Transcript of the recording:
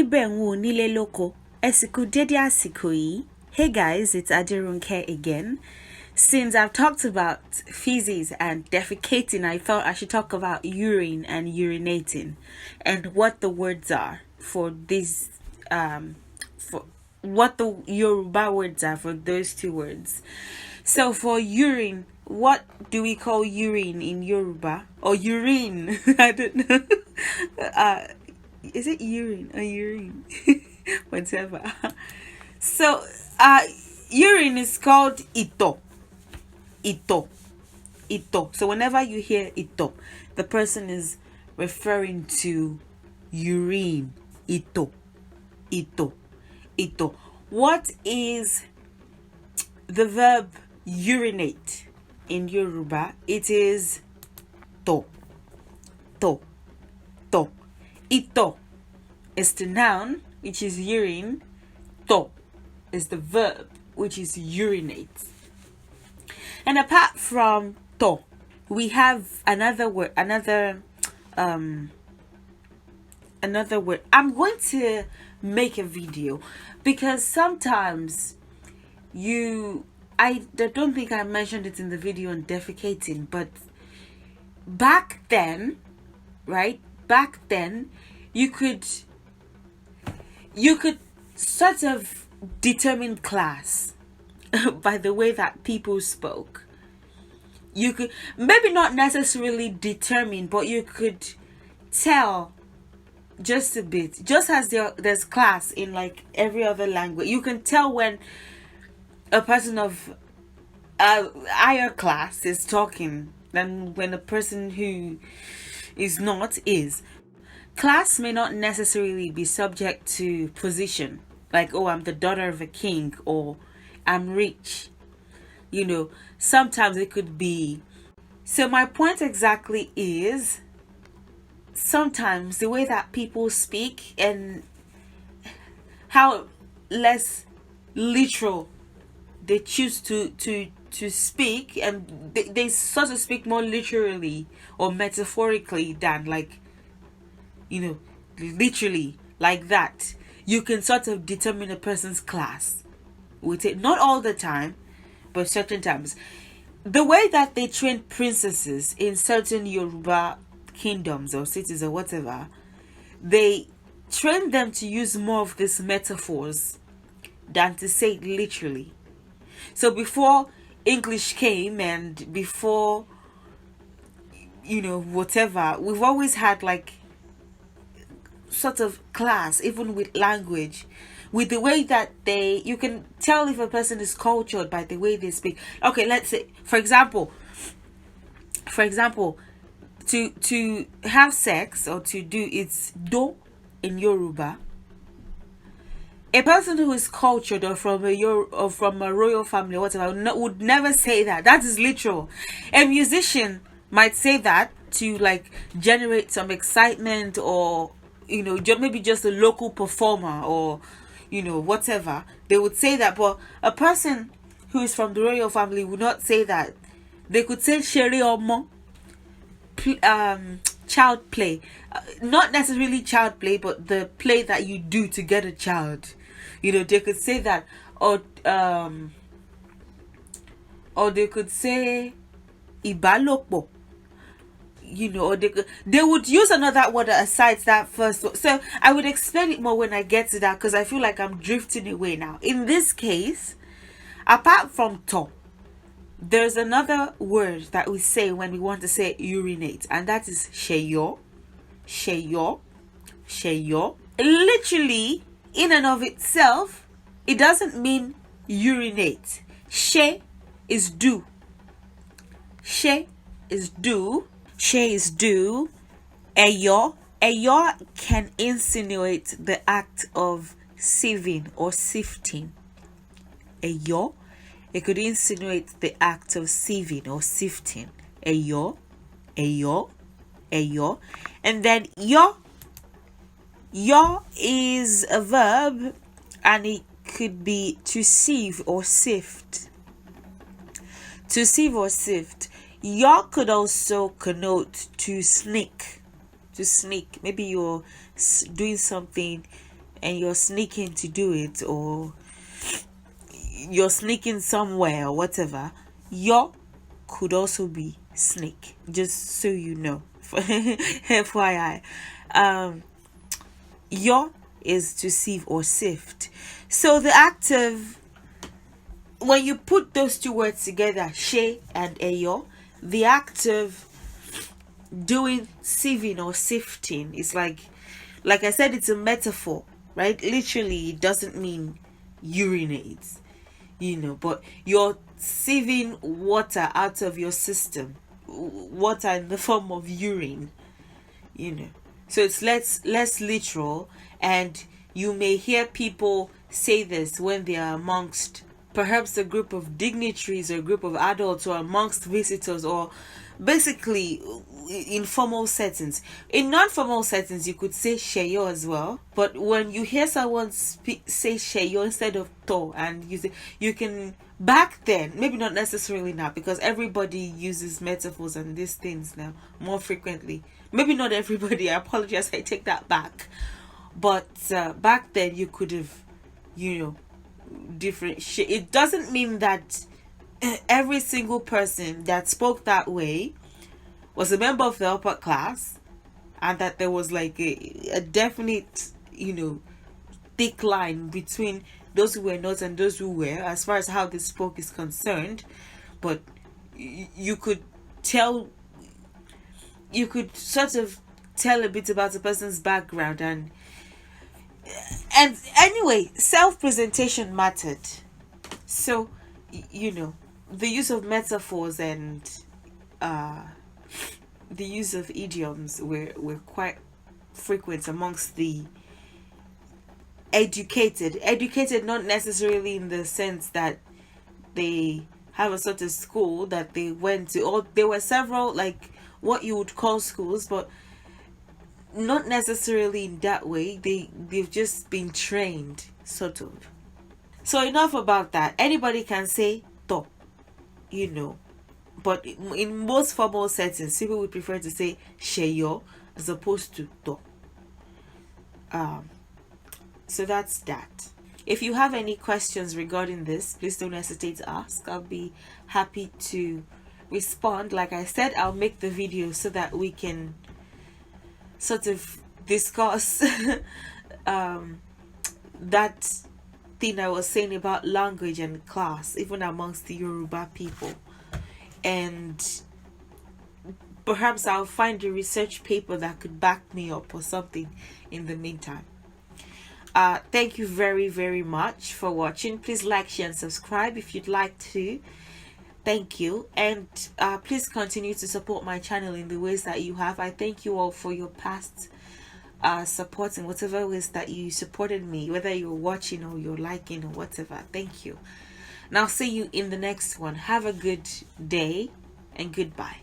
níbẹ̀ ń wò nílé lóko. Ẹ sì kú dédé àsìkò yìí. Hey guys, it's Adirunke again. Since I've talked about feces and defecating, I thought I should talk about urine and urinating and what the words are for these, for what the Yoruba words are for those two words. So for urine, what do we call urine in Yoruba? Or urine? I don't know. Is it urine or urine? Whatever. So, urine is called ito. Ito. Ito. So whenever you hear ito, the person is referring to urine. Ito. Ito. Ito. What is the verb urinate in Yoruba? It is to. To. To. Ito is the noun, which is urine. To is the verb, which is urinate. And apart from to, we have another word, another word. I'm going to make a video because sometimes I don't think I mentioned it in the video on defecating, but back then, right? Back then, you could sort of determine class by the way that people spoke. You could maybe not necessarily determine, but you could tell just a bit. Just as there's class in like every other language, you can tell when a person of higher class is talking than when a person who is not is. Class may not necessarily be subject to position, like, oh, I'm the daughter of a king, or I'm rich. Sometimes it could be. So my point exactly is, sometimes the way that people speak and how less literal they choose to speak, and they sort of speak more literally or metaphorically than like, literally like that. You can sort of determine a person's class with it. Not all the time, but certain times. The way that they train princesses in certain Yoruba kingdoms or cities or whatever, they train them to use more of these metaphors than to say it literally. So before English came and before, whatever, we've always had like sort of class, even with language, with the way that you can tell if a person is cultured by the way they speak. Okay, let's say, for example, to have sex or to do, it's do in Yoruba. A person who is cultured or from a royal family or whatever would never say that. That is literal. A musician might say that to like generate some excitement, or maybe just a local performer, or whatever. They would say that, but a person who is from the royal family would not say that. They could say shere omo, child play, not necessarily child play, but the play that you do to get a child. They could say that, or they could say ibalopo, or they would use another word aside that first one. So I would explain it more when I get to that, because I feel like I'm drifting away now. In this case, apart from to, there's another word that we say when we want to say urinate, and that is sheyo. Sheyo. Sheyo. Literally, in and of itself, it doesn't mean urinate. She is do. She is do. She is do. Eyo. Eyo can insinuate the act of sieving or sifting. Eyo. It could insinuate the act of sieving or sifting. Eyo. Eyo. Eyo. And then yo. Yo is a verb, and it could be to sieve or sift. To sieve or sift. Yo could also connote to sneak. To sneak. Maybe you're doing something and you're sneaking to do it, or you're sneaking somewhere or whatever, yo could also be snake, just so you know. FYI. Yo is to sieve or sift. So the active, when you put those two words together, she and eyo, the act of doing sieving or sifting is like I said, it's a metaphor, right? Literally, it doesn't mean urinate, but you're sieving water out of your system, water in the form of urine, so it's less literal. And you may hear people say this when they are amongst perhaps a group of dignitaries or a group of adults, or amongst visitors, or basically in formal settings. In non-formal settings, you could say sheyo as well, but when you hear someone say sheyo instead of to, and you can, back then, maybe not necessarily now, because everybody uses metaphors and these things now more frequently. Maybe not everybody, I apologize, I take that back. But back then you could have, different it doesn't mean that every single person that spoke that way was a member of the upper class, and that there was like a definite, thick line between those who were not and those who were, as far as how they spoke is concerned. But you could sort of tell a bit about a person's background, and anyway, self-presentation mattered. So the use of metaphors and the use of idioms were quite frequent amongst the educated, not necessarily in the sense that they have a sort of school that they went to, or there were several, like what you would call schools, but not necessarily in that way. They've just been trained, sort of. So enough about that. Anybody can say to, but in most formal settings, people would prefer to say sheyo as opposed to to. So that's that. If you have any questions regarding this, please don't hesitate to ask. I'll be happy to respond. Like I said, I'll make the video so that we can sort of discuss that thing I was saying about language and class, even amongst the Yoruba people. And perhaps I'll find a research paper that could back me up or something in the meantime. Thank you very, very much for watching. Please like, share, and subscribe if you'd like to. Thank you. And please continue to support my channel in the ways that you have. I thank you all for your past support in whatever ways that you supported me, whether you're watching or you're liking or whatever. Thank you. Now, see you in the next one. Have a good day and goodbye.